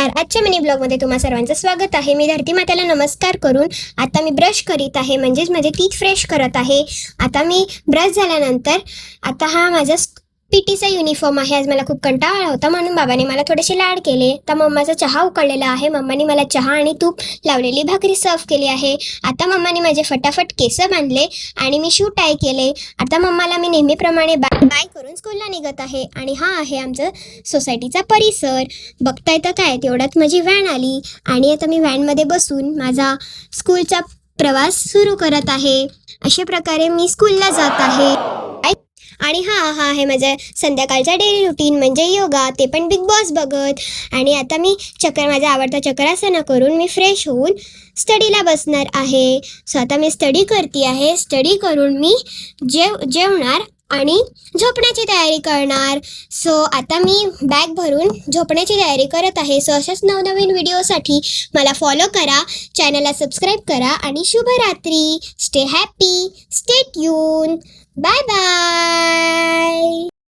नमस्कार. आजच्या मिनी ब्लॉगमध्ये तुम्हा सर्वांचं स्वागत आहे. मी धरती मातेला नमस्कार करून आता मी ब्रश करीत आहे, म्हणजेच माझे टीथ फ्रेश करत आहे. आता मी ब्रश झाल्यानंतर आता हा माझा पीटीचा युनिफॉर्म आहे. आज मला खूप कंटाळा आला होता म्हणून बाबाने मला थोडेसे लाड केले. तर मम्माचा चहा उकळलेला आहे. मम्माने मला चहा आणि तूप लावलेली भाकरी सर्व केली आहे. आता मम्माने माझे फटाफट केस बांधले आणि मी शू टाय केले. आता मम्माला मी नेहमीप्रमाणे बाय करून स्कूलला निघत आहे. आणि हा आहे आमचं सोसायटीचा परिसर. बघताय तर काय, तेवढ्यात माझी व्हॅन आली आणि आता मी व्हॅनमध्ये बसून माझा स्कूलचा प्रवास सुरू करत आहे. अशा प्रकारे मी स्कूलला जात आहे. आणि हा आहे माझा संध्याकाळचा डेली रुटीन, म्हणजे योगा, ते पण बिग बॉस बघत. आणि आता मी माझा आवडता चक्रासन करून मी फ्रेश होऊन स्टडीला बसणार आहे. सो आता मी स्टडी करते आहे. स्टडी करून मी जेवणार आणि झोपण्याची तयारी करणार. सो आता मी बॅग भरून झोपण्याची तयारी करत आहे. सो अशाच नवनवीन व्हिडिओसाठी मला फॉलो करा, चॅनलला सबस्क्राईब करा आणि शुभरात्री. Stay happy, stay tune. Bye bye.